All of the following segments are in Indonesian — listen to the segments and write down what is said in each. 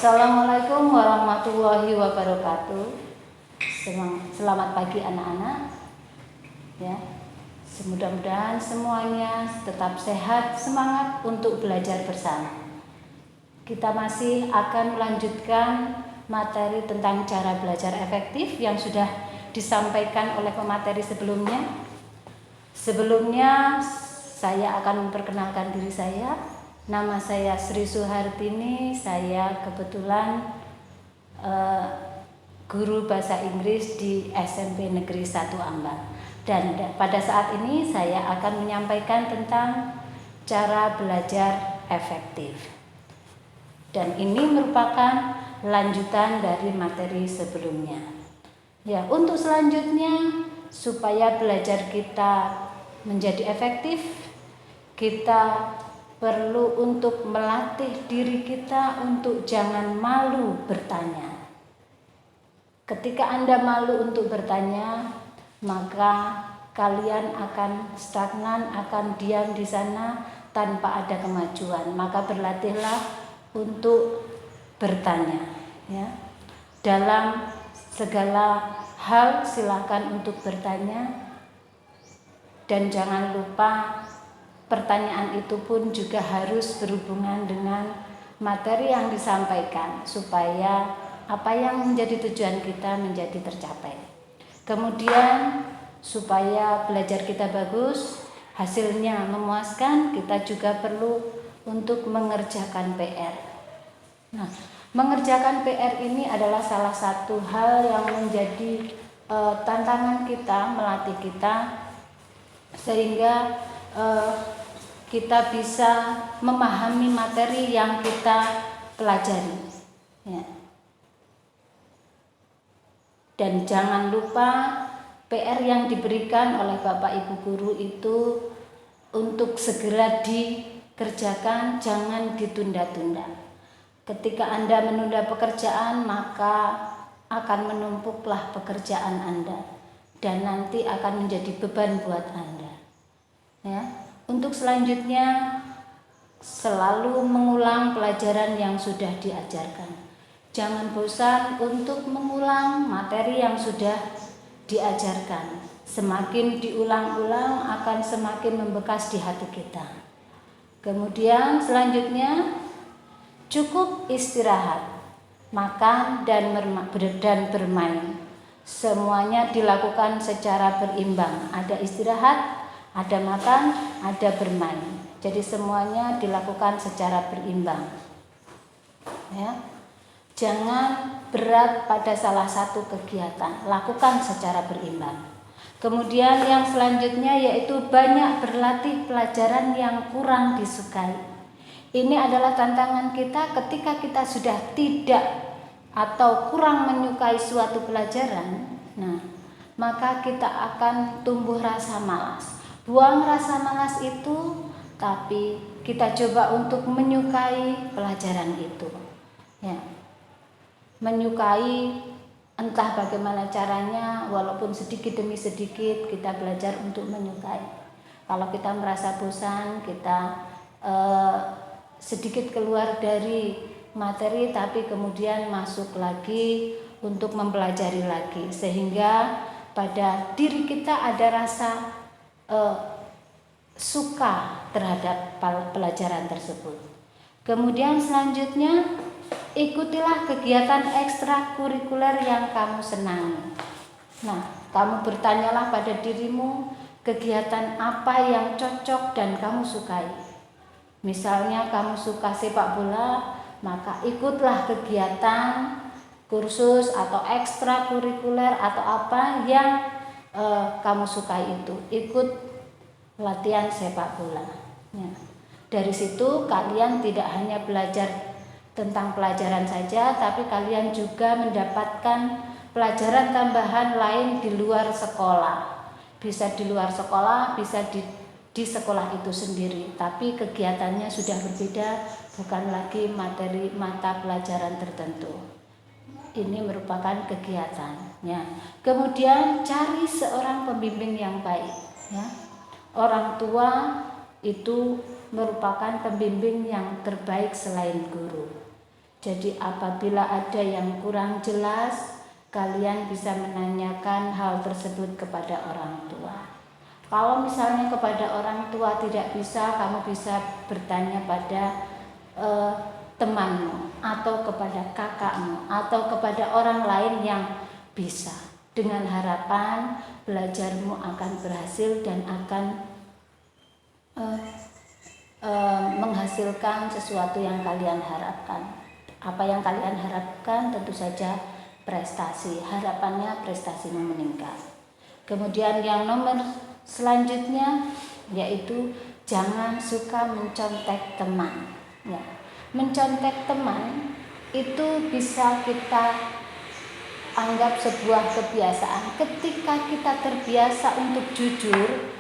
Assalamualaikum warahmatullahi wabarakatuh. Selamat pagi anak-anak. Ya, mudah-mudahan semuanya tetap sehat, semangat untuk belajar bersama. Kita masih akan melanjutkan materi tentang cara belajar efektif yang sudah disampaikan oleh pemateri sebelumnya. Sebelumnya saya akan memperkenalkan diri saya. Nama saya Sri Suhartini. Saya kebetulan guru bahasa Inggris di SMP Negeri 1 Ambang. Dan pada saat ini saya akan menyampaikan tentang cara belajar efektif. Dan ini merupakan lanjutan dari materi sebelumnya. Ya, untuk selanjutnya supaya belajar kita menjadi efektif, kita perlu untuk melatih diri kita untuk jangan malu bertanya. Ketika Anda malu untuk bertanya, maka kalian akan stagnan, akan diam di sana tanpa ada kemajuan. Maka berlatihlah untuk bertanya. Ya. Dalam segala hal silakan untuk bertanya, dan jangan lupa pertanyaan itu pun juga harus berhubungan dengan materi yang disampaikan supaya apa yang menjadi tujuan kita menjadi tercapai. Kemudian supaya belajar kita bagus, hasilnya memuaskan, kita juga perlu untuk mengerjakan PR. Nah, mengerjakan PR ini adalah salah satu hal yang menjadi tantangan kita, melatih kita sehingga kita bisa memahami materi yang kita pelajari. Ya. Dan jangan lupa PR yang diberikan oleh Bapak Ibu guru itu untuk segera dikerjakan, jangan ditunda-tunda. Ketika Anda menunda pekerjaan, maka akan menumpuklah pekerjaan Anda dan nanti akan menjadi beban buat Anda. Ya. Untuk selanjutnya selalu mengulang pelajaran yang sudah diajarkan. Jangan bosan untuk mengulang materi yang sudah diajarkan. Semakin diulang-ulang akan semakin membekas di hati kita. Kemudian selanjutnya cukup istirahat, makan dan bermain. Semuanya dilakukan secara berimbang. Ada istirahat, ada makan, ada bermain. Jadi semuanya dilakukan secara berimbang. Ya. Jangan berat pada salah satu kegiatan, lakukan secara berimbang. Kemudian yang selanjutnya yaitu banyak berlatih pelajaran yang kurang disukai. Ini adalah tantangan kita ketika kita sudah tidak atau kurang menyukai suatu pelajaran. Nah, maka kita akan tumbuh rasa malas. Buang rasa malas itu, tapi kita coba untuk menyukai pelajaran itu. Ya. Menyukai, entah bagaimana caranya, walaupun sedikit demi sedikit kita belajar untuk menyukai. Kalau kita merasa bosan, kita sedikit keluar dari materi, tapi kemudian masuk lagi untuk mempelajari lagi, sehingga pada diri kita ada rasa suka terhadap pelajaran tersebut. Kemudian selanjutnya ikutilah kegiatan ekstrakurikuler yang kamu senangi. Nah, kamu bertanyalah pada dirimu kegiatan apa yang cocok dan kamu sukai. Misalnya kamu suka sepak bola, maka ikutlah kegiatan kursus atau ekstrakurikuler atau apa yang kamu sukai itu. Ikut latihan sepak bola. Ya. Dari situ kalian tidak hanya belajar tentang pelajaran saja, tapi kalian juga mendapatkan pelajaran tambahan lain di luar sekolah. Bisa di luar sekolah, bisa di sekolah itu sendiri, tapi kegiatannya sudah berbeda, bukan lagi materi mata pelajaran tertentu. Ini merupakan kegiatannya. Kemudian cari seorang pembimbing yang baik. Ya. Orang tua itu merupakan pembimbing yang terbaik selain guru. Jadi apabila ada yang kurang jelas, kalian bisa menanyakan hal tersebut kepada orang tua. Kalau misalnya kepada orang tua tidak bisa, kamu bisa bertanya pada temanmu atau kepada kakakmu atau kepada orang lain yang bisa. Dengan harapan belajarmu akan berhasil dan akan menghasilkan sesuatu yang kalian harapkan. Apa yang kalian harapkan tentu saja prestasi. Harapannya prestasimu meningkat. Kemudian yang nomor selanjutnya yaitu jangan suka mencontek teman. Ya. Mencontek teman itu bisa kita anggap sebuah kebiasaan. Ketika kita terbiasa untuk jujur,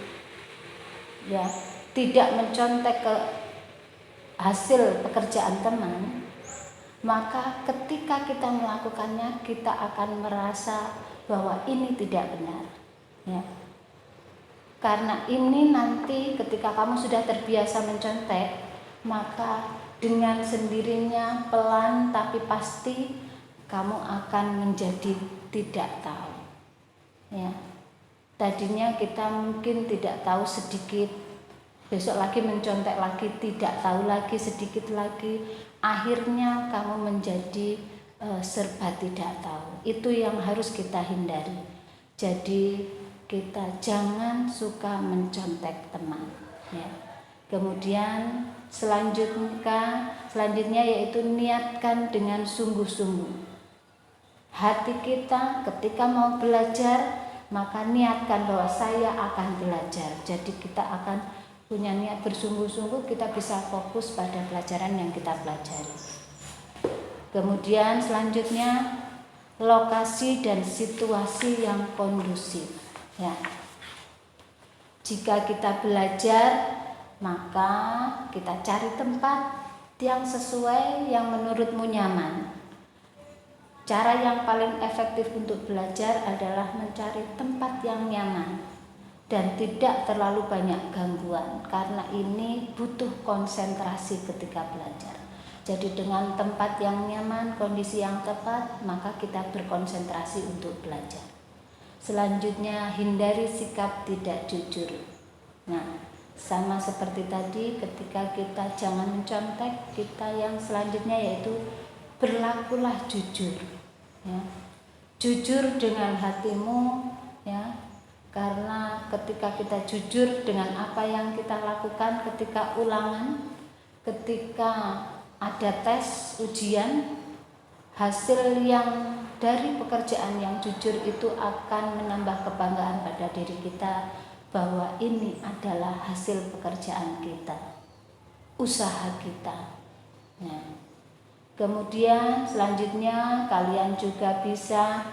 ya, tidak mencontek ke hasil pekerjaan teman, maka ketika kita melakukannya kita akan merasa bahwa ini tidak benar, ya. Karena ini nanti ketika kamu sudah terbiasa mencontek, maka dengan sendirinya pelan tapi pasti kamu akan menjadi tidak tahu, ya. Tadinya kita mungkin tidak tahu sedikit, besok lagi mencontek lagi, tidak tahu lagi, sedikit lagi, akhirnya kamu menjadi serba tidak tahu. Itu yang harus kita hindari. Jadi kita jangan suka mencontek teman, ya. Kemudian selanjutnya yaitu niatkan dengan sungguh-sungguh. Hati kita ketika mau belajar, maka niatkan bahwa saya akan belajar. Jadi kita akan punya niat bersungguh-sungguh, kita bisa fokus pada pelajaran yang kita pelajari. Kemudian selanjutnya lokasi dan situasi yang kondusif, ya. Jika kita belajar, maka kita cari tempat yang sesuai, yang menurutmu nyaman. Cara yang paling efektif untuk belajar adalah mencari tempat yang nyaman dan tidak terlalu banyak gangguan, karena ini butuh konsentrasi ketika belajar. Jadi dengan tempat yang nyaman, kondisi yang tepat, maka kita berkonsentrasi untuk belajar. Selanjutnya, hindari sikap tidak jujur. Nah, sama seperti tadi, ketika kita jangan mencontek, kita yang selanjutnya yaitu berlakulah jujur, ya. Jujur dengan hatimu, ya. Karena ketika kita jujur dengan apa yang kita lakukan ketika ulangan, ketika ada tes ujian, hasil yang dari pekerjaan yang jujur itu akan menambah kebanggaan pada diri kita bahwa ini adalah hasil pekerjaan kita, usaha kita. Nah, kemudian selanjutnya kalian juga bisa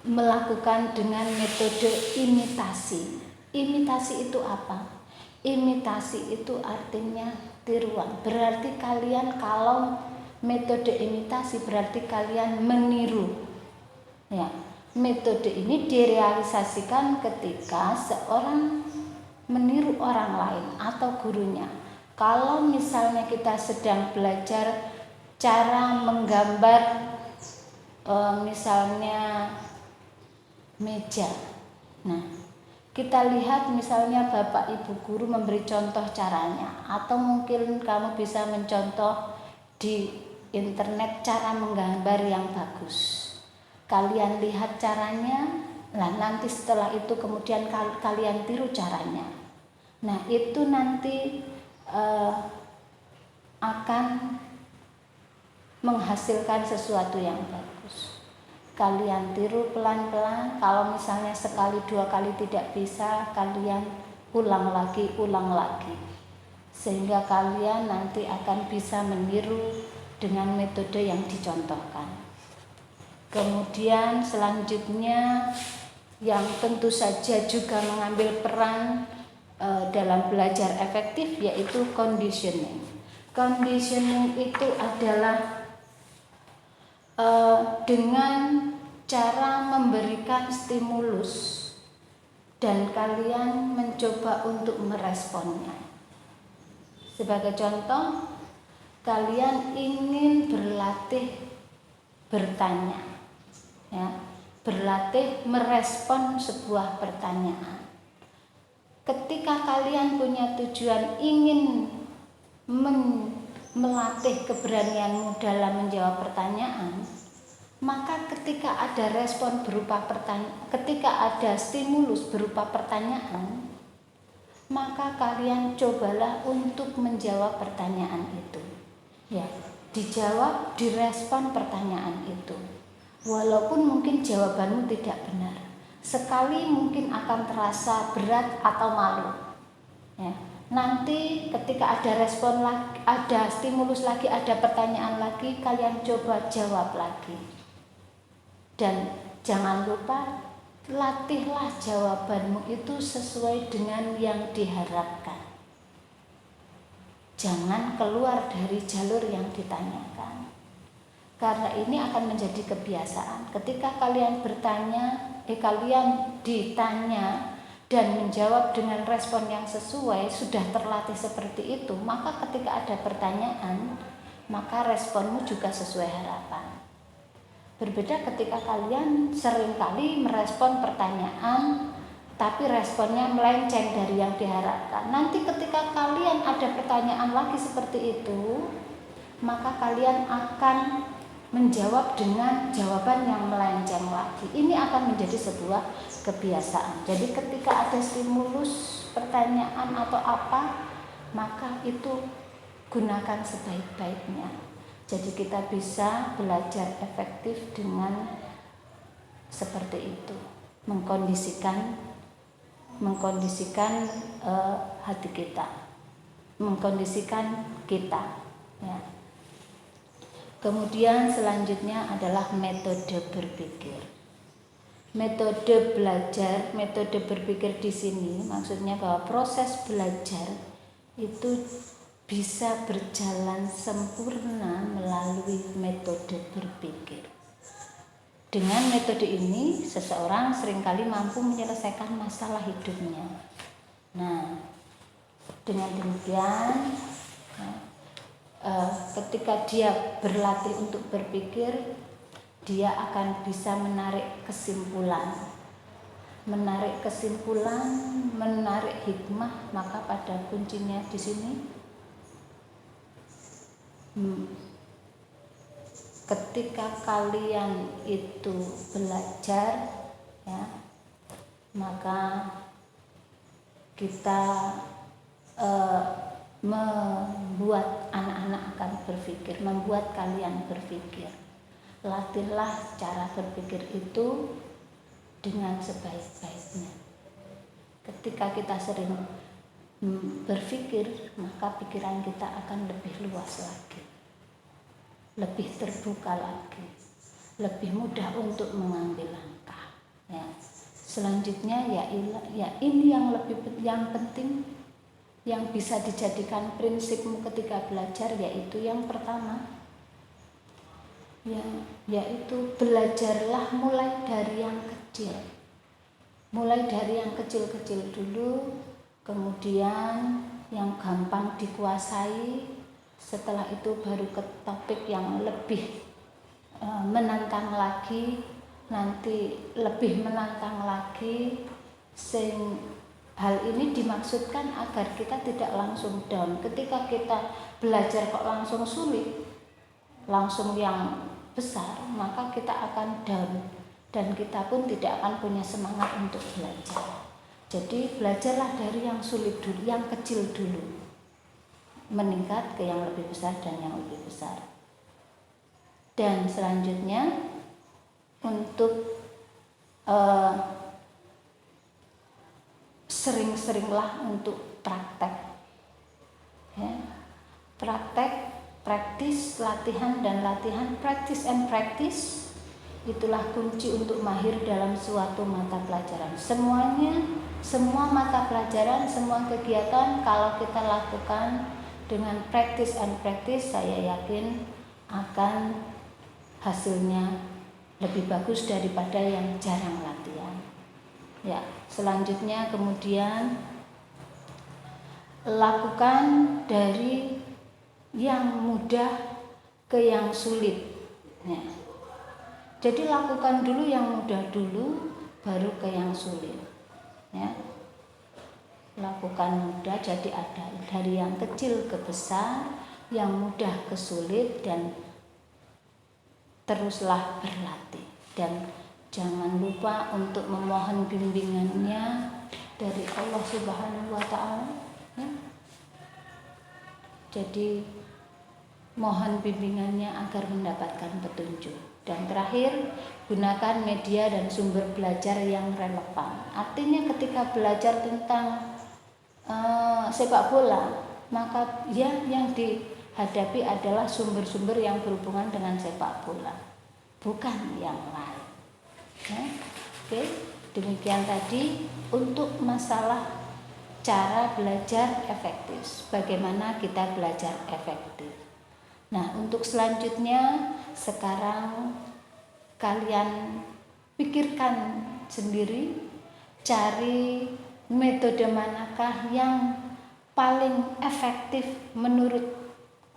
melakukan dengan metode imitasi. Imitasi itu apa? Imitasi itu artinya tiruan. Berarti kalian, kalau metode imitasi berarti kalian meniru, ya. Metode ini direalisasikan ketika seorang meniru orang lain atau gurunya. Kalau misalnya kita sedang belajar cara menggambar misalnya meja. Nah, kita lihat misalnya Bapak Ibu guru memberi contoh caranya, atau mungkin kamu bisa mencontoh di internet cara menggambar yang bagus. Kalian lihat caranya, nah nanti setelah itu kemudian kalian tiru caranya. Nah, itu nanti akan menghasilkan sesuatu yang bagus. Kalian tiru pelan-pelan. Kalau misalnya sekali dua kali tidak bisa, kalian ulang lagi, sehingga kalian nanti akan bisa meniru dengan metode yang dicontohkan. Kemudian selanjutnya yang tentu saja juga mengambil peran dalam belajar efektif yaitu conditioning. Conditioning itu adalah dengan cara memberikan stimulus dan kalian mencoba untuk meresponnya. Sebagai contoh, kalian ingin berlatih bertanya, ya, berlatih merespon sebuah pertanyaan. Ketika kalian punya tujuan ingin melatih keberanianmu dalam menjawab pertanyaan, maka ketika ada respon berupa pertanyaan, ketika ada stimulus berupa pertanyaan, maka kalian cobalah untuk menjawab pertanyaan itu. Ya, dijawab, direspon pertanyaan itu. Walaupun mungkin jawabanmu tidak benar, sekali mungkin akan terasa berat atau malu. Ya, nanti ketika ada respon lagi, ada stimulus lagi, ada pertanyaan lagi, kalian coba jawab lagi. Dan jangan lupa, latihlah jawabanmu itu sesuai dengan yang diharapkan. Jangan keluar dari jalur yang ditanyakan. Karena ini akan menjadi kebiasaan. Ketika kalian kalian ditanya dan menjawab dengan respon yang sesuai, sudah terlatih seperti itu, maka ketika ada pertanyaan, maka responmu juga sesuai harapan. Berbeda ketika kalian seringkali merespon pertanyaan tapi responnya melenceng dari yang diharapkan. Nanti ketika kalian ada pertanyaan lagi seperti itu, maka kalian akan menjawab dengan jawaban yang melenceng lagi. Ini akan menjadi sebuah kebiasaan. Jadi ketika ada stimulus pertanyaan atau apa, maka itu gunakan sebaik-baiknya. Jadi kita bisa belajar efektif dengan seperti itu, mengkondisikan hati kita, mengkondisikan kita. Ya. Kemudian selanjutnya adalah metode berpikir. Metode belajar, metode berpikir di sini maksudnya bahwa proses belajar itu bisa berjalan sempurna melalui metode berpikir. Dengan metode ini, seseorang seringkali mampu menyelesaikan masalah hidupnya. Nah, dengan demikian, ketika dia berlatih untuk berpikir, dia akan bisa menarik kesimpulan, menarik hikmah. Maka pada kuncinya di sini, ketika kalian itu belajar, ya, maka kita membuat anak-anak akan berpikir, membuat kalian berpikir. Latihlah cara berpikir itu dengan sebaik-baiknya. Ketika kita sering berpikir, maka pikiran kita akan lebih luas lagi, lebih terbuka lagi, lebih mudah untuk mengambil langkah. Ya. Selanjutnya ya ini yang penting, yang bisa dijadikan prinsipmu ketika belajar, yaitu yang pertama, yaitu belajarlah mulai dari yang kecil. Mulai dari yang kecil-kecil dulu, kemudian yang gampang dikuasai, setelah itu baru ke topik yang lebih menantang lagi, nanti lebih menantang lagi. Hal ini dimaksudkan agar kita tidak langsung down. Ketika kita belajar kok langsung sulit, langsung yang besar, maka kita akan down dan kita pun tidak akan punya semangat untuk belajar. Jadi belajarlah dari yang sulit dulu, yang kecil dulu, meningkat ke yang lebih besar dan yang lebih besar. Dan selanjutnya untuk sering-seringlah untuk praktek, ya. Praktis, latihan dan latihan, practice and practice, itulah kunci untuk mahir dalam suatu mata pelajaran. Semua mata pelajaran, semua kegiatan kalau kita lakukan dengan practice and practice, saya yakin akan hasilnya lebih bagus daripada yang jarang latihan. Ya, selanjutnya kemudian lakukan dari yang mudah ke yang sulit. Ya. Jadi lakukan dulu yang mudah dulu, baru ke yang sulit. Ya. Lakukan mudah, jadi ada dari yang kecil ke besar, yang mudah ke sulit, dan teruslah berlatih. Dan jangan lupa untuk memohon bimbingannya dari Allah Subhanahu wa Ta'ala. Ya. Jadi mohon bimbingannya agar mendapatkan petunjuk. Dan terakhir, gunakan media dan sumber belajar yang relevan. Artinya ketika belajar tentang sepak bola, maka yang dihadapi adalah sumber-sumber yang berhubungan dengan sepak bola, bukan yang lain. Ya. Oke, demikian tadi untuk masalah cara belajar efektif. Bagaimana kita belajar efektif? Nah, untuk selanjutnya sekarang kalian pikirkan sendiri, cari metode manakah yang paling efektif menurut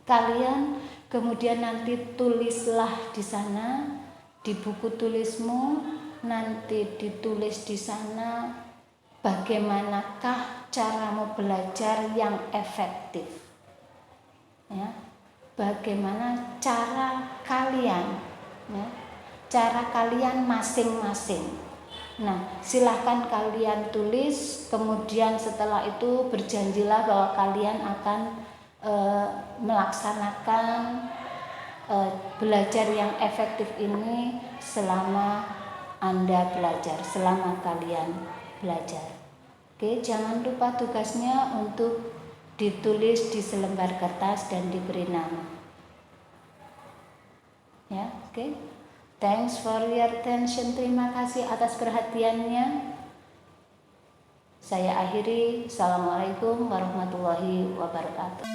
kalian, kemudian nanti tulislah di sana di buku tulismu, nanti ditulis di sana bagaimanakah caramu belajar yang efektif. Ya. Bagaimana cara kalian, ya, cara kalian masing-masing. Nah, silahkan kalian tulis, kemudian setelah itu berjanjilah bahwa kalian akan melaksanakan belajar yang efektif ini selama Anda belajar, selama kalian belajar. Oke, jangan lupa tugasnya untuk ditulis di selembar kertas dan diberi nama. Ya, oke. Thanks for your attention. Terima kasih atas perhatiannya. Saya akhiri. Assalamualaikum warahmatullahi wabarakatuh.